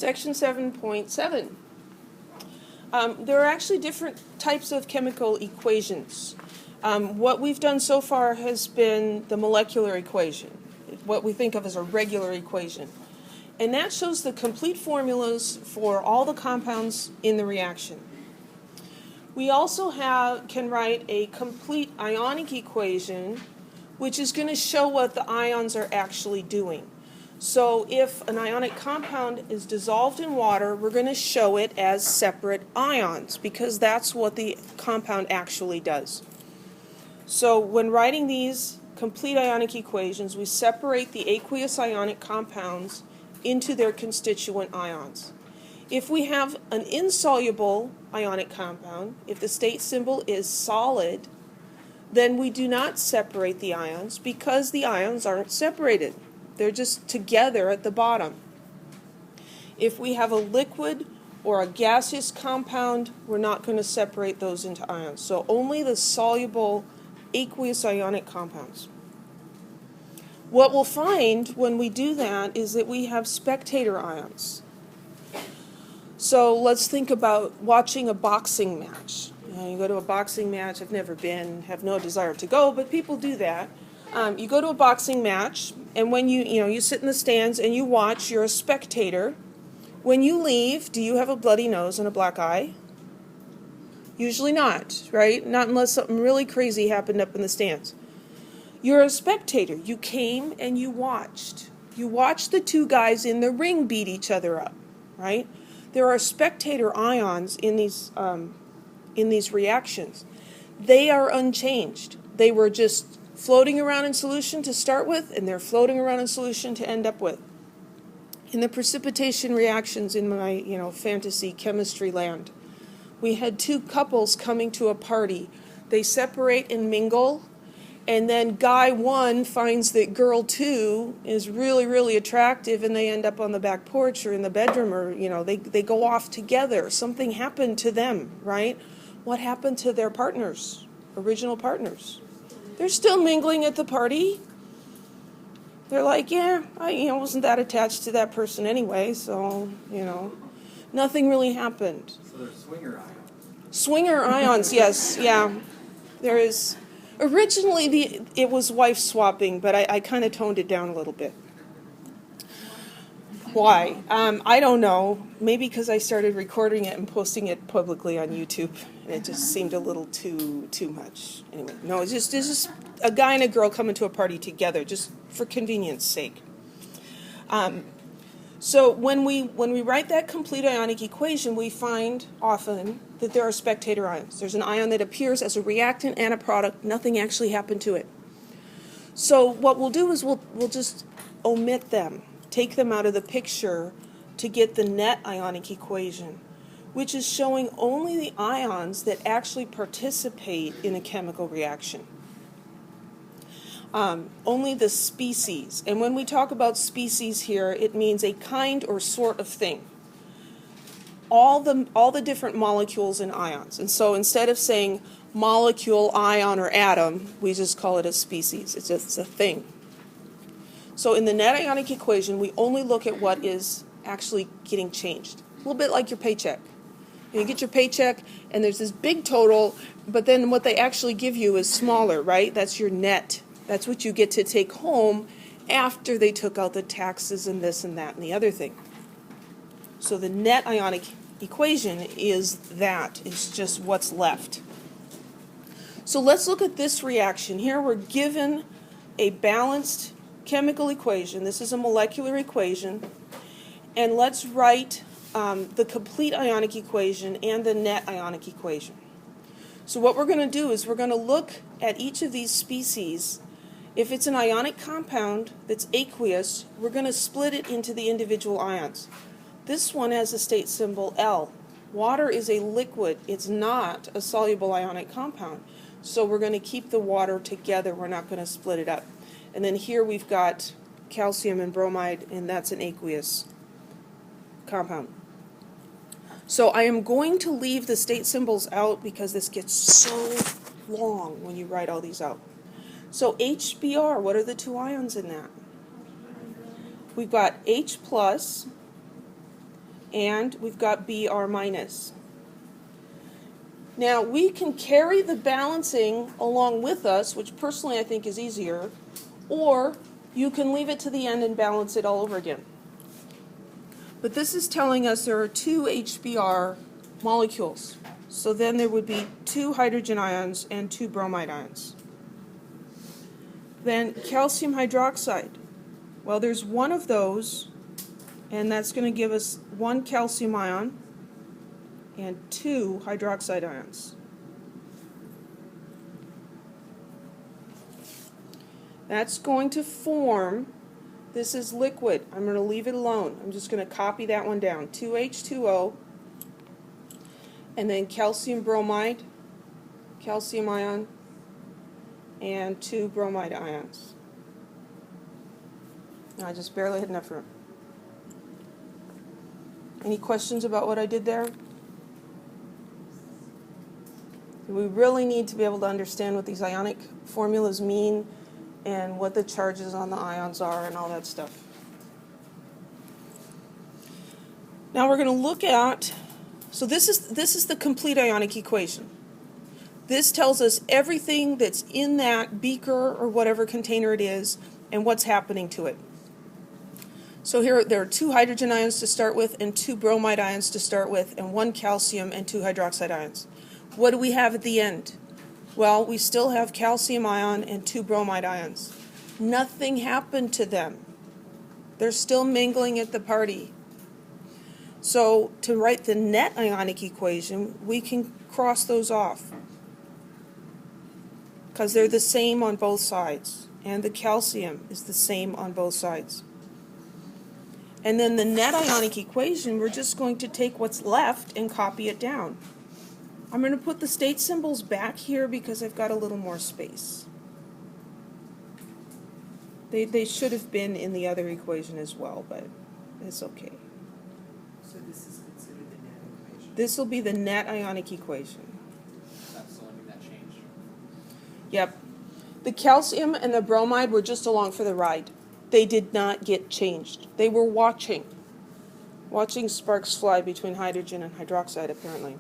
Section 7.7. There are actually different types of chemical equations. What we've done so far has been the molecular equation, what we think of as a regular equation. And that shows the complete formulas for all the compounds in the reaction. We also can write a complete ionic equation, which is going to show what the ions are actually doing. So if an ionic compound is dissolved in water, we're going to show it as separate ions, because that's what the compound actually does. So when writing these complete ionic equations, we separate the aqueous ionic compounds into their constituent ions. If we have an insoluble ionic compound, if the state symbol is solid, then we do not separate the ions because the ions aren't separated. They're just together at the bottom. If we have a liquid or a gaseous compound, we're not going to separate those into ions. So only the soluble aqueous ionic compounds. What we'll find when we do that is that we have spectator ions. So let's think about watching a boxing match. You go to a boxing match. I've never been, have no desire to go, but people do that. You go to a boxing match, and when you sit in the stands and you watch, you're a spectator. When you leave, do you have a bloody nose and a black eye? Usually not, right? Not unless something really crazy happened up in the stands. You're a spectator. You came and you watched. You watched the two guys in the ring beat each other up, right? There are spectator ions in these reactions. They are unchanged. They were just floating around in solution to start with, and they're floating around in solution to end up with. In the precipitation reactions in my, fantasy chemistry land, we had two couples coming to a party. They separate and mingle, and then guy one finds that girl two is really, really attractive, and they end up on the back porch or in the bedroom, or, they go off together. Something happened to them, right? What happened to their partners, original partners? They're still mingling at the party. They're like, yeah, I wasn't that attached to that person anyway, so, nothing really happened. So they're swinger ions. Swinger ions, yes, yeah. There is. Originally, it was wife swapping, but I kind of toned it down a little bit. Why? I don't know. Maybe because I started recording it and posting it publicly on YouTube, and it just seemed a little too much. Anyway, no, it's just a guy and a girl coming to a party together, just for convenience sake. So when we write that complete ionic equation, we find often that there are spectator ions. There's an ion that appears as a reactant and a product. Nothing actually happened to it. So what we'll do is we'll just omit them, take them out of the picture to get the net ionic equation, which is showing only the ions that actually participate in a chemical reaction. Only the species. And when we talk about species here, it means a kind or sort of thing. All the different molecules and ions. And so instead of saying molecule, ion, or atom, we just call it a species. It's just a thing. So in the net ionic equation, we only look at what is actually getting changed. A little bit like your paycheck. You get your paycheck, and there's this big total, but then what they actually give you is smaller, right? That's your net. That's what you get to take home after they took out the taxes and this and that and the other thing. So the net ionic equation is that. It's just what's left. So let's look at this reaction. Here we're given a balanced chemical equation. This is a molecular equation. And let's write the complete ionic equation and the net ionic equation. So what we're going to do is we're going to look at each of these species. If it's an ionic compound that's aqueous, we're going to split it into the individual ions. This one has a state symbol L. Water is a liquid. It's not a soluble ionic compound. So we're going to keep the water together. We're not going to split it up. And then here we've got calcium and bromide, and that's an aqueous compound. So I am going to leave the state symbols out because this gets so long when you write all these out. So HBr, what are the two ions in that? We've got H plus and we've got Br minus. Now, we can carry the balancing along with us, which personally I think is easier, or you can leave it to the end and balance it all over again. But this is telling us there are 2 HBr molecules. So then there would be 2 hydrogen ions and 2 bromide ions. Then calcium hydroxide. Well, there's one of those, and that's going to give us 1 calcium ion and 2 hydroxide ions. That's going to form, this is liquid. I'm going to leave it alone. I'm just going to copy that one down. 2H2O, and then calcium bromide, calcium ion, and 2 bromide ions. I just barely had enough room. Any questions about what I did there? We really need to be able to understand what these ionic formulas mean and what the charges on the ions are and all that stuff. Now we're going to look at, so this is the complete ionic equation. This tells us everything that's in that beaker or whatever container it is and what's happening to it. So here there are 2 hydrogen ions to start with and 2 bromide ions to start with and 1 calcium and 2 hydroxide ions. What do we have at the end? Well, we still have calcium ion and 2 bromide ions. Nothing happened to them. They're still mingling at the party. So to write the net ionic equation, we can cross those off because they're the same on both sides, and the calcium is the same on both sides. And then the net ionic equation, we're just going to take what's left and copy it down. I'm going to put the state symbols back here because I've got a little more space. They should have been in the other equation as well, but it's okay. So this is considered the net equation? This will be the net ionic equation. That's the only thing that changed. Yep. The calcium and the bromide were just along for the ride. They did not get changed. They were watching sparks fly between hydrogen and hydroxide, apparently.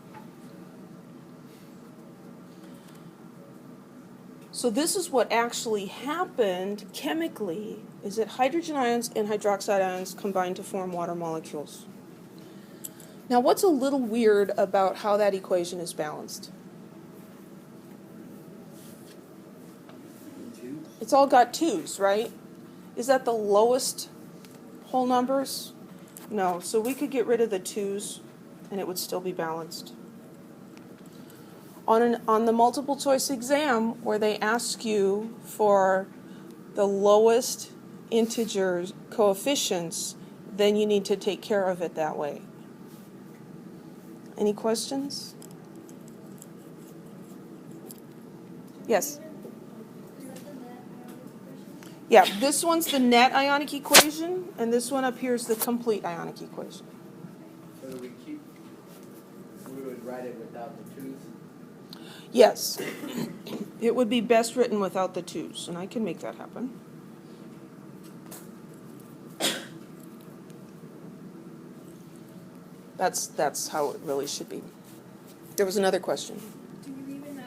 So this is what actually happened chemically, is that hydrogen ions and hydroxide ions combined to form water molecules. Now, what's a little weird about how that equation is balanced? It's all got 2's, right? Is that the lowest whole numbers? No, so we could get rid of the 2's and it would still be balanced. On the multiple choice exam, where they ask you for the lowest integer coefficients, then you need to take care of it that way. Any questions? Yes? Yeah, this one's the net ionic equation, and this one up here is the complete ionic equation. So we would write it without the 2's? Yes, it would be best written without the 2's, and I can make that happen. That's how it really should be. There was another question. Do you leave in the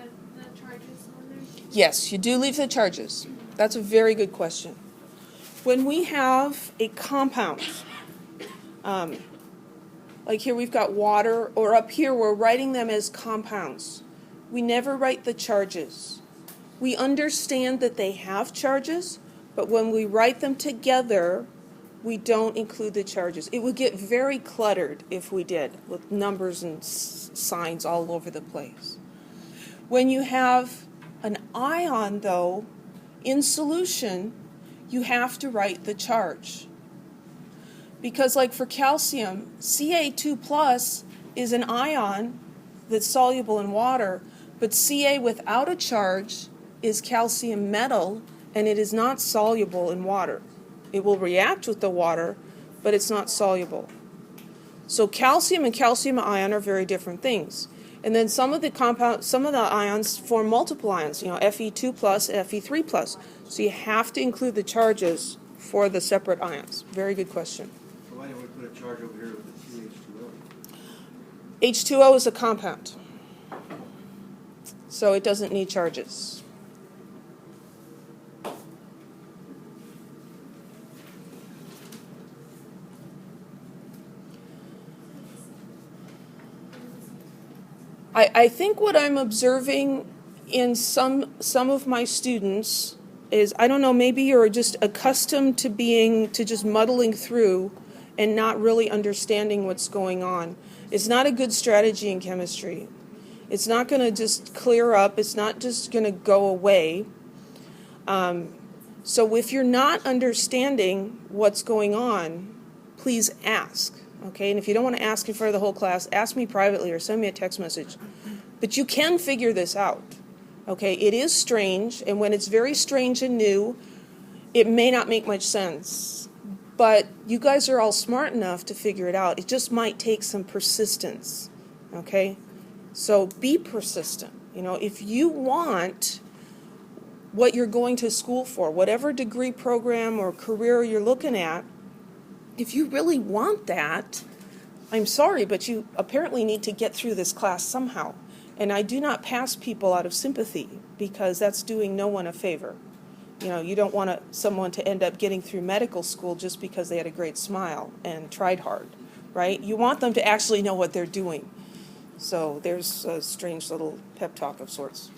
charges on there? Yes, you do leave the charges. That's a very good question. When we have a compound, like here we've got water, or up here we're writing them as compounds. We never write the charges. We understand that they have charges, but when we write them together, we don't include the charges. It would get very cluttered if we did, with numbers and signs all over the place. When you have an ion, though, in solution, you have to write the charge. Because like for calcium, Ca2+ is an ion that's soluble in water, but Ca without a charge is calcium metal, and it is not soluble in water. It will react with the water, but it's not soluble. So calcium and calcium ion are very different things. And then some of the ions form multiple ions, Fe2+, Fe3+. So you have to include the charges for the separate ions. Very good question. So why don't we put put a charge over here with the 2H2O? H2O is a compound, so it doesn't need charges. I think what I'm observing in some of my students is, I don't know, maybe you're just accustomed to just muddling through and not really understanding what's going on. It's not a good strategy in chemistry. It's not going to just clear up. It's not just going to go away. So if you're not understanding what's going on, please ask. Okay, and if you don't want to ask in front of the whole class, ask me privately or send me a text message. But you can figure this out. Okay, it is strange, and when it's very strange and new, it may not make much sense. But you guys are all smart enough to figure it out. It just might take some persistence. Okay, so be persistent. You know, if you want what you're going to school for, whatever degree program or career you're looking at, if you really want that, I'm sorry, but you apparently need to get through this class somehow. And I do not pass people out of sympathy, because that's doing no one a favor. You know, you don't want someone to end up getting through medical school just because they had a great smile and tried hard, right? You want them to actually know what they're doing. So there's a strange little pep talk of sorts.